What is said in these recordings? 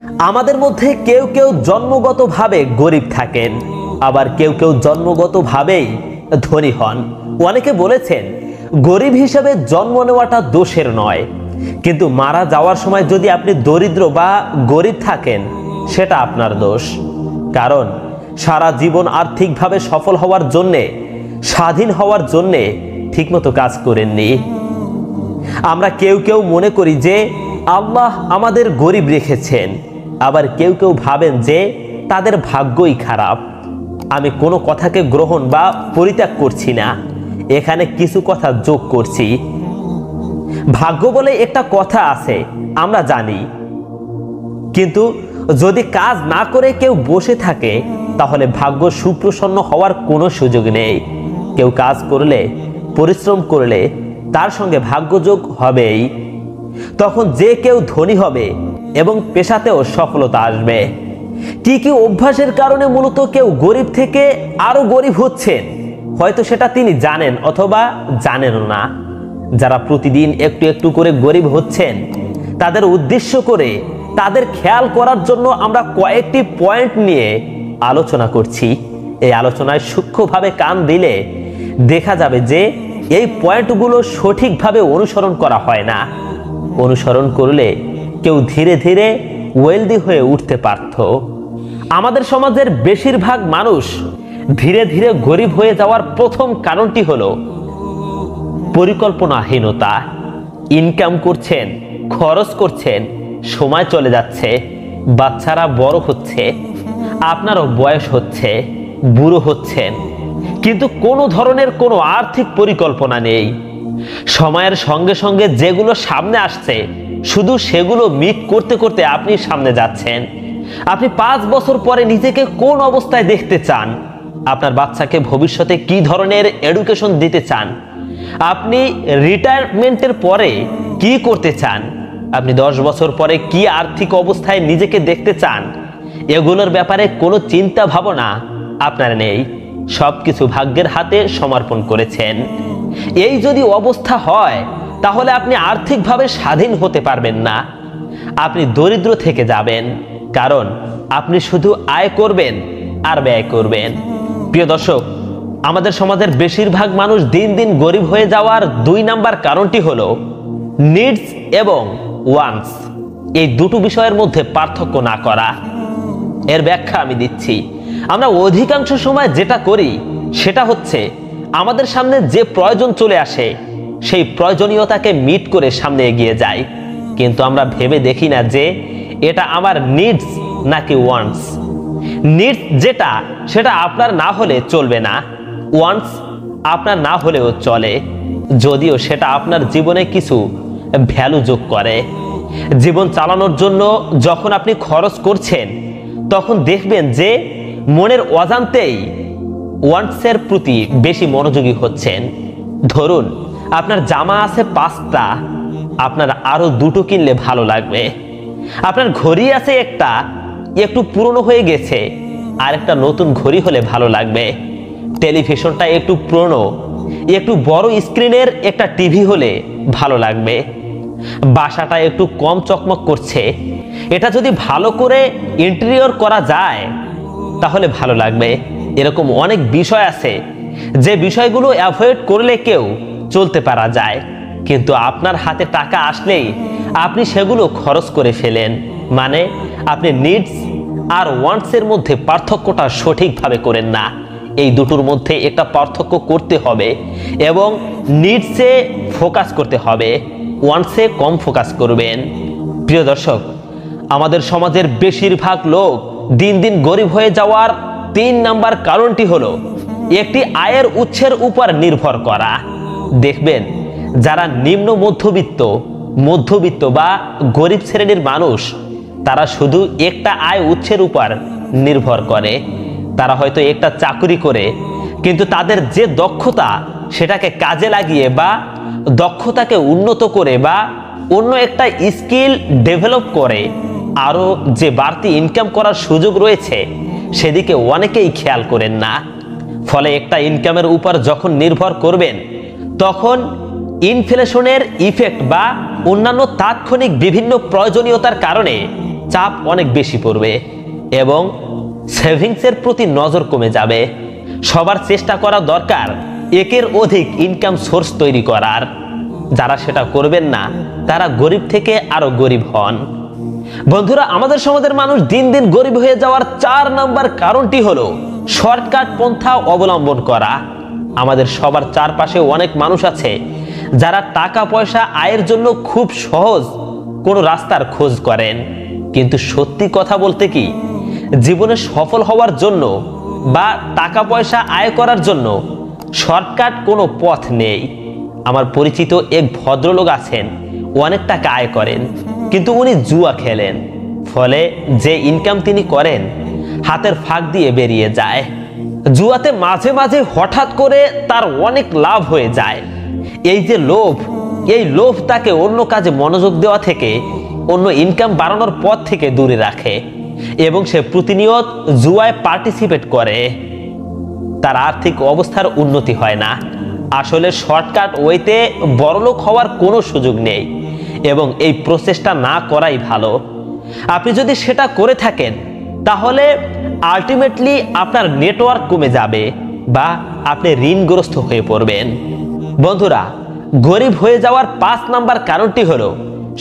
আমাদের মধ্যে কেউ কেউ জন্মগতভাবে গরিব থাকেন, আবার কেউ কেউ জন্মগতভাবেই ধনী হন। অনেকে বলেছেন গরিব হিসেবে জন্ম নেওয়াটা দোষের নয়, কিন্তু মারা যাওয়ার সময় যদি আপনি দরিদ্র বা গরিব থাকেন সেটা আপনার দোষ। কারণ সারা জীবন আর্থিকভাবে সফল হওয়ার জন্যে, স্বাধীন হওয়ার জন্যে ঠিকমতো কাজ করেননি। আমরা কেউ কেউ মনে করি যে আল্লাহ আমাদের গরিব রেখেছেন, আবার কেউ কেউ ভাবেন যে তাদের ভাগ্যই খারাপ। আমি কোনো কথাকে গ্রহণ বা পরিত্যাগ করছি না, এখানে কিছু কথা যোগ করছি। ভাগ্য বলে একটা কথা আছে আমরা জানি, কিন্তু যদি কাজ না করে কেউ বসে থাকে তাহলে ভাগ্য সুপ্রসন্ন হওয়ার কোনো সুযোগ নেই। কেউ কাজ করলে, পরিশ্রম করলে তার সঙ্গে ভাগ্যযোগ হবেই। তখন যে কেউ ধনী হবে এবং পেশাতেও সফলতা আসবে। কি কি অভ্যাসের কারণে মূলত কেউ গরিব থেকে আরো গরিব হচ্ছেন, হয়তো সেটা তিনি জানেন অথবা জানেন না। যারা প্রতিদিন একটু একটু করে গরিব হচ্ছেন তাদের উদ্দেশ্য করে, তাদের খেয়াল করার জন্য আমরা কয়েকটি পয়েন্ট নিয়ে আলোচনা করছি। এই আলোচনায় সূক্ষ্মভাবে কান দিলে দেখা যাবে যে এই পয়েন্টগুলো সঠিকভাবে অনুসরণ করা হয় না। অনুসরণ করলে কেউ ধীরে ধীরে ওয়েলদি হয়ে উঠতে পারত। আমাদের সমাজের বেশিরভাগ মানুষ ধীরে ধীরে গরিব হয়ে যাওয়ার প্রথম কারণটি হলো পরিকল্পনাহীনতা। ইনকাম করছেন, খরচ করছেন, সময় চলে যাচ্ছে, বাচ্চারা বড় হচ্ছে, আপনারও বয়স হচ্ছে, বুড়ো হচ্ছেন, কিন্তু কোনো ধরনের কোনো আর্থিক পরিকল্পনা নেই। সময়ের সঙ্গে সঙ্গে যেগুলো সামনে আসছে শুধু সেগুলো মিট করতে করতে আপনি সামনে যাচ্ছেন। আপনি 5 বছর পরে নিজেকে কোন অবস্থায় দেখতে চান, আপনার বাচ্চাকে ভবিষ্যতে কি ধরনের এডুকেশন দিতে চান, আপনি রিটায়ারমেন্টের পরে কি করতে চান, আপনি 10 বছর পরে কি আর্থিক অবস্থায় নিজেকে দেখতে চান, এগুলোর ব্যাপারে কোনো চিন্তা ভাবনা আপনার নেই। সবকিছু ভাগ্যের হাতে সমর্পণ করেছেন। এই যদি অবস্থা হয় তাহলে আপনি আর্থিকভাবে স্বাধীন হতে পারবেন না, আপনি দরিদ্র থেকে যাবেন। কারণ আপনি শুধু আয় করবেন আর ব্যয় করবেন। প্রিয় দর্শক, আমাদের সমাজের বেশিরভাগ মানুষ দিন দিন গরিব হয়ে যাওয়ার 2 নাম্বার কারণটি হলো নিডস এবং ওয়ান্টস। এই দুটো বিষয়ের মধ্যে পার্থক্য না করা। এর ব্যাখ্যা আমি দিচ্ছি। আমরা অধিকাংশ সময় যেটা করি সেটা হচ্ছে আমাদের সামনে যে প্রয়োজন চলে আসে সেই প্রয়োজনীয়তাকে মিট করে সামনে এগিয়ে যাই, কিন্তু আমরা ভেবে দেখি না যে এটা আমার নিডস নাকি ওয়ান্টস। নিডস যেটা সেটা আপনার না হলে চলবে না, ওয়ান্টস আপনার না হলেও চলে, যদিও সেটা আপনার জীবনে কিছু ভ্যালু যোগ করে। জীবন চালানোর জন্য যখন আপনি খরচ করছেন তখন দেখবেন যে মনের অজান্তেই ওয়ান্টসের প্রতি বেশি মনোযোগী হচ্ছেন। ধরুন আপনার জামা আছে 5টা, আপনার আরো 2টো কিনলে ভালো লাগবে। আপনার ঘড়ি আছে একটা, একটু পুরনো হয়ে গেছে, আর একটা নতুন ঘড়ি হলে ভালো লাগবে। টেলিভিশনটা একটু পুরনো, একটু বড় স্ক্রিনের একটা টিভি হলে ভালো লাগবে। বাসাটা একটু কম চকমক করছে, এটা যদি ভালো করে ইন্টেরিয়র করা যায় তাহলে ভালো লাগবে। এরকম অনেক বিষয় আছে যে বিষয়গুলো অ্যাভয়েড করলে কেউ চলতে পারা যায়, কিন্তু আপনার হাতে টাকা আসলেই আপনি সেগুলো খরচ করে ফেলেন। মানে আপনি নিডস আর ওয়ান্টসের মধ্যে পার্থক্যটা সঠিকভাবে করেন না। এই দুটোর মধ্যে একটা পার্থক্য করতে হবে এবং নিডসে ফোকাস করতে হবে, ওয়ান্টসে কম ফোকাস করবেন। প্রিয় দর্শক, আমাদের সমাজের বেশিরভাগ লোক দিন দিন গরিব হয়ে যাওয়ার 3 নাম্বার কারণটি হলো একটি আয়ের উৎসের উপর নির্ভর করা। দেখবেন যারা নিম্ন মধ্যবিত্ত বা গরিব শ্রেণীর মানুষ তারা শুধু একটা আয় উৎসের উপর নির্ভর করে। তারা হয়তো একটা চাকরি করে, কিন্তু তাদের যে দক্ষতা সেটাকে কাজে লাগিয়ে বা দক্ষতাকে উন্নত করে বা অন্য একটা স্কিল ডেভেলপ করে আরো যে বাড়তি ইনকাম করার সুযোগ রয়েছে সেদিকে অনেকেই খেয়াল করেন না। ফলে একটা ইনকামের উপর যখন নির্ভর করবেন তখন ইনফ্লেশনের ইফেক্ট বা অন্যান্য তাৎক্ষণিক বিভিন্ন প্রয়োজনীয়তার কারণে চাপ অনেক বেশি পড়বে এবং সেভিংসের প্রতি নজর কমে যাবে। সবার চেষ্টা করা দরকার একের অধিক ইনকাম সোর্স তৈরি করার। যারা সেটা করবেন না তারা গরিব থেকে আরো গরিব হন। বন্ধুরা, আমাদের সমাজের মানুষ দিন দিন গরিব হয়ে যাওয়ার 4 নম্বর কারণটি হলো শর্টকাট পন্থা অবলম্বন করা। আমাদের সবার চারপাশে অনেক মানুষ আছে যারা টাকা পয়সা আয়ের জন্য খুব সহজ কোনো রাস্তার খোঁজ করেন, কিন্তু সত্যি কথা বলতে কি জীবনে সফল হওয়ার জন্য বা টাকা পয়সা আয় করার জন্য শর্টকাট কোনো পথ নেই। আমার পরিচিত এক ভদ্রলোক আছেন, অনেক টাকা আয় করেন, কিন্তু উনি জুয়া খেলেন। ফলে যে ইনকাম তিনি করেন হাতের ফাঁক দিয়ে বেরিয়ে যায়। জুয়াতে মাঝে মাঝে হঠাৎ করে তার অনেক লাভ হয়ে যায়। এই যে লোভ, এই লোভ তাকে অন্য কাজে মনোযোগ দেওয়া থেকে, অন্য ইনকাম বাড়ানোর পথ থেকে দূরে রাখে এবং সে প্রতিনিয়ত জুয়ায় পার্টিসিপেট করে। তার আর্থিক অবস্থার উন্নতি হয় না। আসলে শর্টকাট ওয়েতে বড়লোক হওয়ার কোনো সুযোগ নেই এবং এই প্রচেষ্টা না করাই ভালো। আপনি যদি সেটা করে থাকেন তাহলে আলটিমেটলি আপনার নেটওয়ার্ক কমে যাবে বা আপনি ঋণগ্রস্ত হয়ে পড়বেন। বন্ধুরা, গরিব হয়ে যাওয়ার 5 নম্বর কারণটি হলো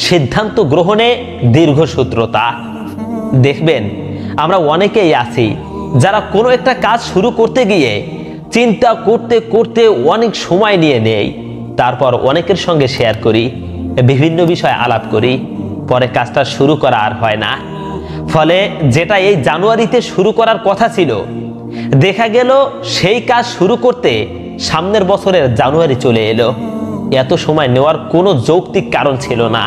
সিদ্ধান্ত গ্রহণে দীর্ঘসূত্রতা। দেখবেন আমরা অনেকেই আছি যারা কোনো একটা কাজ শুরু করতে গিয়ে চিন্তা করতে করতে অনেক সময় নিয়ে নেই, তারপর অনেকের সঙ্গে শেয়ার করি, বিভিন্ন বিষয়ে আলাপ করি, পরে কাজটা শুরু করা আর হয় না। ফলে যেটা এই জানুয়ারিতে শুরু করার কথা ছিল, দেখা গেল সেই কাজ শুরু করতে সামনের বছরের জানুয়ারি চলে এলো। এত সময় নেওয়ার কোনো যৌক্তিক কারণ ছিল না।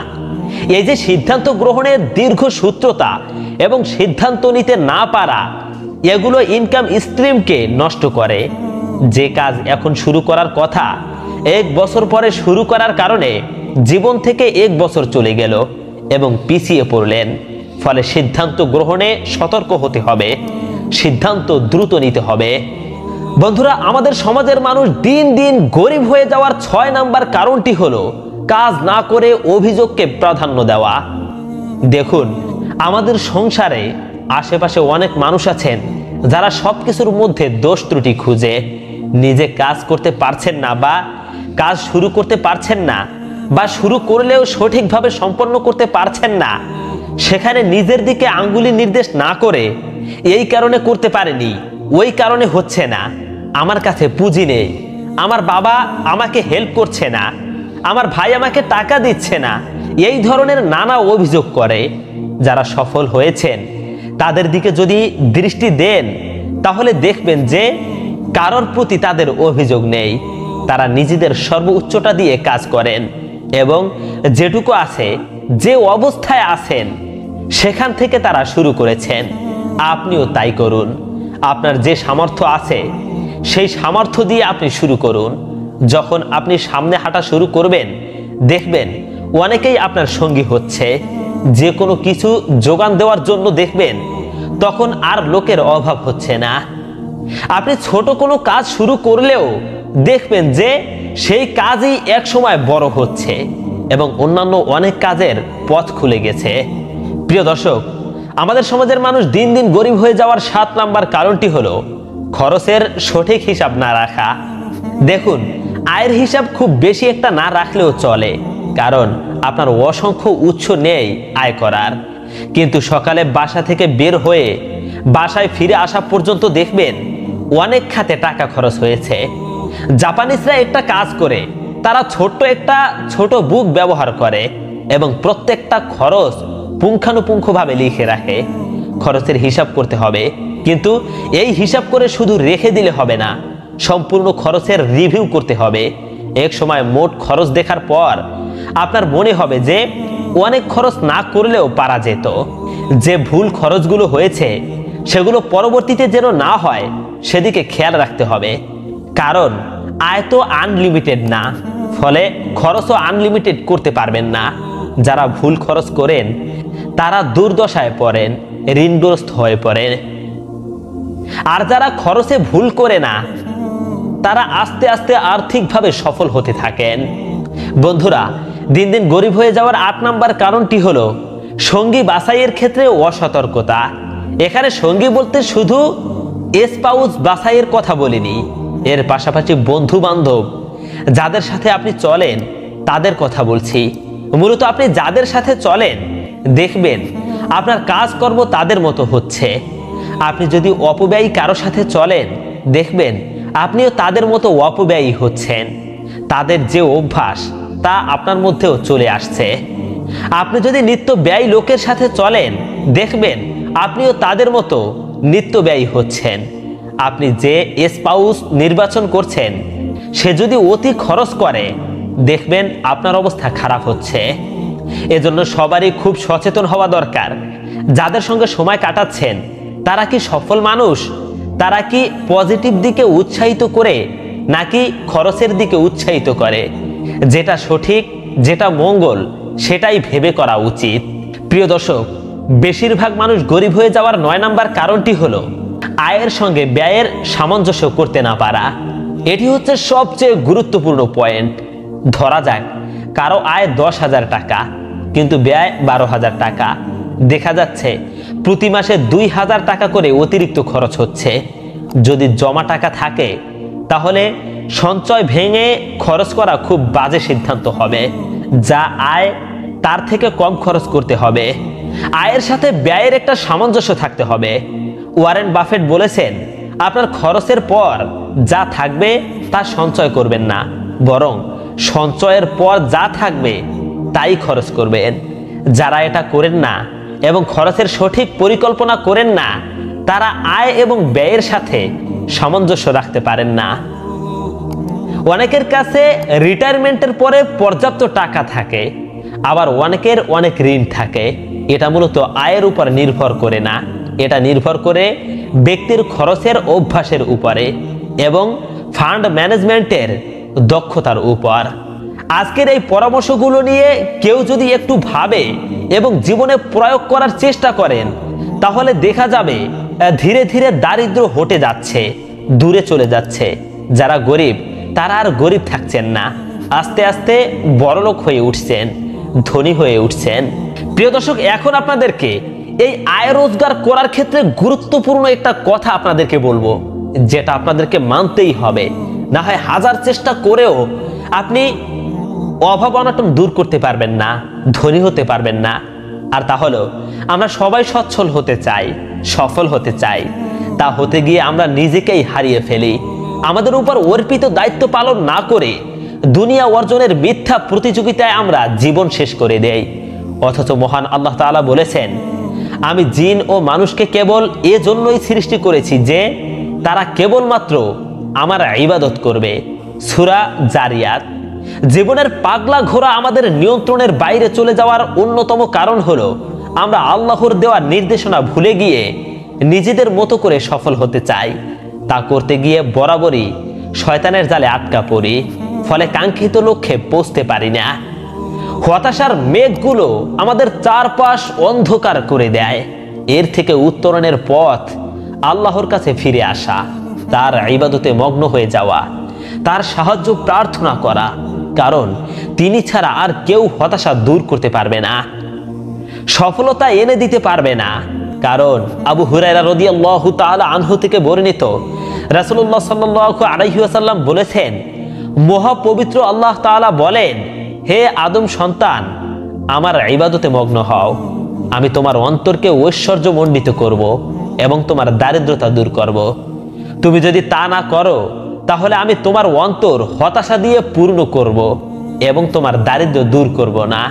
এই যে সিদ্ধান্ত গ্রহণের দীর্ঘসূত্রতা এবং সিদ্ধান্ত নিতে না পারা, এগুলো ইনকাম স্ট্রিমকে নষ্ট করে। যে কাজ এখন শুরু করার কথা 1 বছর পরে শুরু করার কারণে জীবন থেকে 1 বছর চলে গেল এবং পিছিয়ে পড়লেন। ফলে সিদ্ধান্ত গ্রহণে সতর্ক হতে হবে, সিদ্ধান্ত দ্রুত নিতে হবে। বন্ধুরা, আমাদের সমাজের মানুষ দিন দিন গরিব হয়ে যাওয়ার 6 নম্বর কারণটি হলো কাজ না করে অভিযোগকে প্রাধান্য দেওয়া। দেখুন, আমাদের সংসারে আশেপাশে অনেক মানুষ আছেন যারা সবকিছুর মধ্যে দোষ ত্রুটি খুঁজে। নিজে কাজ করতে পারছেন না বা কাজ শুরু করতে পারছেন না, বা শুরু করলেও সঠিকভাবে সম্পন্ন করতে পারছেন না, সেখানে নিজের দিকে আঙ্গুলি নির্দেশ না করে এই কারণে করতে পারেনি, ওই কারণে হচ্ছে না, আমার কাছে পুঁজি নেই, আমার বাবা আমাকে হেল্প করছে না, আমার ভাই আমাকে টাকা দিচ্ছে না, এই ধরনের নানা অভিযোগ করে। যারা সফল হয়েছেন তাদের দিকে যদি দৃষ্টি দেন তাহলে দেখবেন যে কারোর প্রতি তাদের অভিযোগ নেই। তারা নিজেদের সর্বোচ্চটা দিয়ে কাজ করেন এবং যেটুকু আছে, যে অবস্থায় আছেন সেখান থেকে তারা শুরু করেছেন। আপনিও তাই করুন। আপনার যে সামর্থ্য আছে সেই সামর্থ্য দিয়ে আপনি শুরু করুন। যখন আপনি সামনে হাঁটা শুরু করবেন দেখবেন অনেকেই আপনার সঙ্গী হচ্ছে। যে কোনো কিছু যোগান দেওয়ার জন্য দেখবেন তখন আর লোকের অভাব হচ্ছে না। আপনি ছোট কোনো কাজ শুরু করলেও দেখবেন যে সেই কাজই এক সময় বড় হচ্ছে এবং অন্যান্য অনেক কাজের পথ খুলে গেছে। প্রিয় দর্শক, আমাদের সমাজের মানুষ দিন দিন গরিব হয়ে যাওয়ার 7 নম্বর কারণটি হলো খরচের সঠিক হিসাব না রাখা। দেখুন, আয়ের হিসাব খুব বেশি একটা না রাখলেও চলে, কারণ আপনার অসংখ্য উৎস নেই আয় করার। কিন্তু সকালে বাসা থেকে বের হয়ে বাসায় ফিরে আসা পর্যন্ত দেখবেন অনেক খাতে টাকা খরচ হয়েছে। জাপানিজরা একটা কাজ করে, তারা ছোট বুক ব্যবহার করে এবং প্রত্যেকটা খরচ পুঙ্খানুপুঙ্খভাবে লিখে রাখে। খরচের হিসাব করতে হবে, কিন্তু এই হিসাব করে শুধু রেখে দিলে হবে না, সম্পূর্ণ খরচের রিভিউ করতে হবে। এক সময় মোট খরচ দেখার পর আপনার মনে হবে যে অনেক খরচ না করলেও পারা যেত। যে ভুল খরচগুলো হয়েছে সেগুলো পরবর্তীতে যেন না হয় সেদিকে খেয়াল রাখতে হবে, কারণ আয় তো আনলিমিটেড না, ফলে খরচও আনলিমিটেড করতে পারবেন না। যারা ভুল খরচ করেন তারা দুর্দশায় পড়েন, ঋণগ্রস্ত হয়ে পড়েন। আর যারা খরচে ভুল করে না তারা আস্তে আস্তে আর্থিকভাবে সফল হতে থাকেন। বন্ধুরা, দিন দিন গরিব হয়ে যাওয়ার 8 নম্বর কারণটি হলো সঙ্গী বাছাইয়ের ক্ষেত্রে অসতর্কতা। এখানে সঙ্গী বলতে শুধু স্পাউস বাছাইয়ের কথা বলিনি, এর পাশাপাশি বন্ধু বান্ধব যাদের সাথে আপনি চলেন তাদের কথা বলছি। মূলত আপনি যাদের সাথে চলেন দেখবেন আপনার কাজকর্ম তাদের মতো হচ্ছে। আপনি যদি অপব্যয়ী কারো সাথে চলেন দেখবেন আপনিও তাদের মতো অপব্যয়ী হচ্ছেন। তাদের যে অভ্যাস তা আপনার মধ্যেও চলে আসছে। আপনি যদি নিত্য ব্যয়ী লোকের সাথে চলেন দেখবেন আপনিও তাদের মতো নিত্য ব্যয়ী হচ্ছেন। আপনি যে স্পাউস নির্বাচন করছেন সে যদি অতি খরচ করে দেখবেন আপনার অবস্থা খারাপ হচ্ছে। এজন্য সবারই খুব সচেতন হওয়া দরকার। যাদের সঙ্গে সময় কাটাচ্ছেন তারা কি সফল মানুষ? তারা কি পজিটিভ দিকে উৎসাহিত করে নাকি খরচের দিকে উৎসাহিত করে? যেটা সঠিক, যেটা মঙ্গল সেটাই ভেবে করা উচিত। প্রিয় দর্শক, বেশিরভাগ মানুষ গরিব হয়ে যাওয়ার 9 নম্বর কারণটি হলো আয়ের সঙ্গে ব্যয়ের সামঞ্জস্য করতে না পারা। এটি হচ্ছে সবচেয়ে গুরুত্বপূর্ণ পয়েন্ট। ধরা যাক কারো আয় 10,000 টাকা কিন্তু ব্যয় 12,000 টাকা। দেখা যাচ্ছে প্রতি মাসে 2,000 টাকা করে অতিরিক্ত খরচ হচ্ছে। যদি জমা টাকা থাকে তাহলে সঞ্চয় ভেঙে খরচ করা খুব বাজে সিদ্ধান্ত হবে। যা আয় তার থেকে কম খরচ করতে হবে। আয়ের সাথে ব্যয়ের একটা সামঞ্জস্য থাকতে হবে। ওয়ারেন বাফেট বলেছেন, আপনার খরচের পর যা থাকবে তা সঞ্চয় করবেন না, বরং সঞ্চয়ের পর যা থাকবে তাই খরচ করবেন। যারা এটা করেন না এবং খরচের সঠিক পরিকল্পনা করেন না তারা আয় এবং ব্যয়ের সাথে সামঞ্জস্য রাখতে পারেন না। অনেকের কাছে রিটায়ারমেন্টের পরে পর্যাপ্ত টাকা থাকে, আবার অনেকের অনেক ঋণ থাকে। এটা মূলত আয়ের উপর নির্ভর করে না, এটা নির্ভর করে ব্যক্তির খরচের অভ্যাসের উপরে এবং ফান্ড ম্যানেজমেন্টের দক্ষতার উপর। আজকের এই পরামর্শগুলো নিয়ে কেউ যদি একটু ভাবে এবং জীবনে প্রয়োগ করার চেষ্টা করেন তাহলে দেখা যাবে ধীরে ধীরে দারিদ্র হটে যাচ্ছে, দূরে চলে যাচ্ছে। যারা গরিব তারা আর গরিব থাকছেন না, আস্তে আস্তে বড়লোক হয়ে উঠছেন, ধনী হয়ে উঠছেন। প্রিয় দর্শক, এখন আপনাদেরকে এই আয় রোজগার করার ক্ষেত্রে গুরুত্বপূর্ণ একটা কথা আপনাদেরকে বলবো, যেটা আপনাদেরকে মানতেই হবে। না হয় হাজার চেষ্টা করেও আপনি অভাব অনটন দূর করতে পারবেন না, ধনী হতে পারবেন না। আর তা হলো আমরা সবাই সচ্ছল হতে চাই, সফল হতে চাই। তা হতে গিয়ে আমরা নিজেকেই হারিয়ে ফেলি। আমাদের উপর অর্পিত দায়িত্ব পালন না করে দুনিয়া অর্জনের মিথ্যা প্রতিযোগিতায় আমরা জীবন শেষ করে দেই। অথচ মহান আল্লাহ তাআলা বলেছেন, আমি জিন ও মানুষকে কেবল এজন্যই সৃষ্টি করেছি যে তারা কেবলমাত্র আমার ইবাদত করবে। সূরা জারিয়াত। জীবনের পাগলা ঘোড়া আমাদের নিয়ন্ত্রণের বাইরে চলে যাওয়ার অন্যতম কারণ হলো আমরা আল্লাহর দেওয়া নির্দেশনা ভুলে গিয়ে নিজেদের মতো করে সফল হতে চাই। তা করতে গিয়ে বরাবরই শয়তানের জালে আটকা পড়ি, ফলে কাঙ্ক্ষিত লক্ষ্যে পৌঁছতে পারি না। হতাশার মেঘগুলো আমাদের চারপাশ অন্ধকার করে দেয়। এর থেকে উত্তরণের পথ আল্লাহর কাছে ফিরে আসা, তার ইবাদতে মগ্ন হয়ে যাওয়া, তার সাহায্য প্রার্থনা করা, কারণ তিনি ছাড়া আর কেউ হতাশা দূর করতে পারবে না, সফলতা এনে দিতে পারবে না। কারণ আবু হুরায়রা রাদিয়াল্লাহু তাআলা আনহু থেকে বর্ণিত, রাসূলুল্লাহ সাল্লাল্লাহু আলাইহি ওয়াসাল্লাম বলেছেন, মহাপবিত্র আল্লাহ তাআলা বলেন, হে আদম সন্তান, আমার ইবাদতে মগ্ন হও। আমি তোমার অন্তরকে ঐশ্বর্যমণ্ডিত করব এবং তোমার দারিদ্রতা দূর করব। তুমি যদি তা না করো তাহলে আমি তোমার অন্তর হতাশা দিয়ে পূর্ণ করব এবং তোমার দারিদ্র দূর করব না।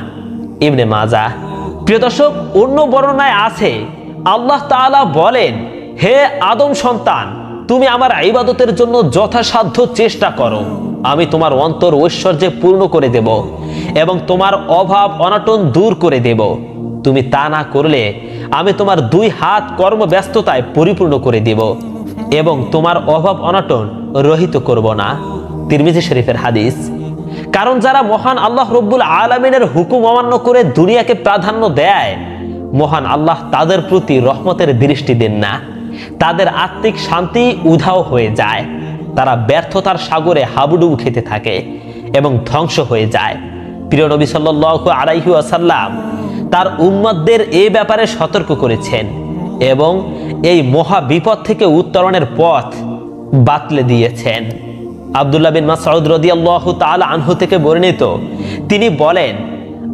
ইবনে মাজাহ। প্রিয় দর্শক, অন্য বর্ণনায় আছে আল্লাহ তাআলা বলেন, হে আদম সন্তান, তুমি আমার ইবাদতের জন্য যথাসাধ্য চেষ্টা করো। আমি তোমার অন্তর ঐশ্বর্যে পূর্ণ করে দেব এবং তোমার অভাব অনটন দূর করে দেব। তুমি তা না করলে আমি তোমার 2 হাত কর্মব্যস্ততায় পরিপূর্ণ করে দেব এবং তোমার অভাব অনটন রহিত করব না। তিরমিজি শরীফের হাদিস। কারণ যারা মহান আল্লাহ রব্বুল আলামিনের হুকুম অমান্য করে দুনিয়াকে প্রাধান্য দেয়, মহান আল্লাহ তাদের প্রতি রহমতের দৃষ্টি দেন না। তাদের আত্মিক শান্তি উধাও হয়ে যায়। তারা ব্যর্থতার সাগরে হাবুডুবু খেতে থাকে এবং ধ্বংস হয়ে যায়। প্রিয় নবী সাল্লাল্লাহু আলাইহি ওয়াসাল্লাম তার উম্মতদের এ ব্যাপারে সতর্ক করেছেন এবং এই মহা বিপদ থেকে উত্তরণের পথ বাতলে দিয়েছেন। আব্দুল্লাহ বিন মাসউদ রাদিয়াল্লাহু তাআলা আনহু থেকে বর্ণিত, তিনি বলেন,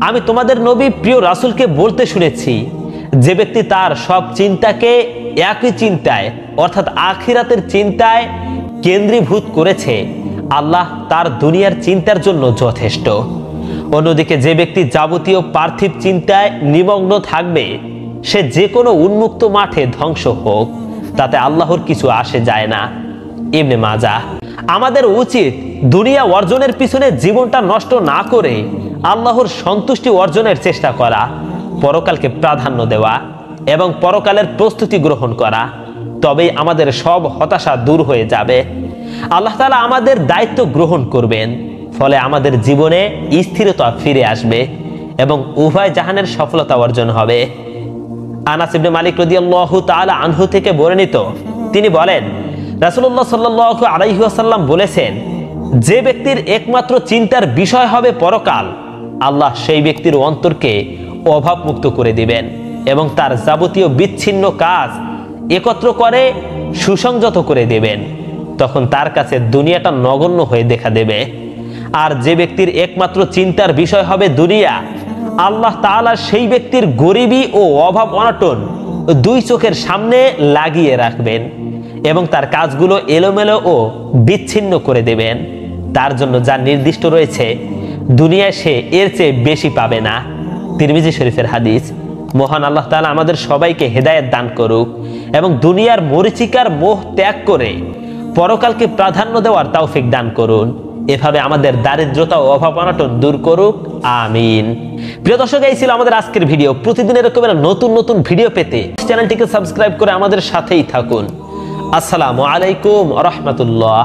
আমি তোমাদের নবী প্রিয় রাসূলকে বলতে শুনেছি, যে ব্যক্তি তার সব চিন্তাকে একই চিন্তায় অর্থাৎ আখিরাতের চিন্তায় কেন্দ্রীভূত করেছে, আল্লাহ তার দুনিয়ার চিন্তার জন্য যথেষ্ট। অন্যদিকে যে ব্যক্তি যাবতীয় পার্থিব চিন্তায় নিমগ্ন থাকবে, সে যে কোনো উন্মুক্ত মাঠে ধ্বংস হোক, তাতে আল্লাহর কিছু আসে যায় না। ইবনে মাজাহ। আমাদের উচিত দুনিয়া অর্জনের পিছনে জীবনটা নষ্ট না করে আল্লাহর সন্তুষ্টি অর্জনের চেষ্টা করা, পরকালকে প্রাধান্য দেওয়া এবং পরকালের প্রস্তুতি গ্রহণ করা। তবেই আমাদের সব হতাশা দূর হয়ে যাবে। আল্লাহ তাআলা আমাদের দায়িত্ব গ্রহণ করবেন, ফলে আমাদের জীবনে স্থিরতা ফিরে আসবে এবং উভয় জাহানের সফলতা অর্জন হবে। আনাস ইবনে মালিক রাদিয়াল্লাহু তাআলা আনহু থেকে বর্ণিত, তিনি বলেন, রাসূলুল্লাহ সাল্লাল্লাহু আলাইহি ওয়াসাল্লাম বলেছেন, যে ব্যক্তির একমাত্র চিন্তার বিষয় হবে পরকাল, আল্লাহ সেই ব্যক্তির অন্তরকে অভাবমুক্ত করে দিবেন এবং তার যাবতীয় বিচ্ছিন্ন কাজ একত্র করে সুসংযত করে দেবেন। তখন তার কাছে দুনিয়াটা নগণ্য হয়ে দেখা দেবে। আর যে ব্যক্তির একমাত্র চিন্তার বিষয় হবে দুনিয়া, আল্লাহ তাআলা সেই ব্যক্তির গরিবী ও অভাব অনটন দুই চোখের সামনে লাগিয়ে রাখবেন এবং তার কাজগুলো এলোমেলো ও বিচ্ছিন্ন করে দেবেন। তার জন্য যা নির্দিষ্ট রয়েছে, দুনিয়ায় সে এর চেয়ে বেশি পাবে না। তিরমিজি শরীফের হাদিস। মহান আল্লাহ তাআলা আমাদের সবাইকে হেদায়েত দান করুক এবং দুনিয়ার মরিচিকার মোহ ত্যাগ করে পরকালকে প্রাধান্য দেওয়ার তৌফিক দান করুন। এভাবে আমাদের দারিদ্রতা ও অভাব অনটন দূর করুক, আমিন। প্রিয় দর্শক, এই ছিল আমাদের আজকের ভিডিও। প্রতিদিন এরকমের নতুন নতুন ভিডিও পেতে চ্যানেলটিকে সাবস্ক্রাইব করে আমাদের সাথেই থাকুন। আসসালামু আলাইকুম ওয়া রাহমাতুল্লাহ।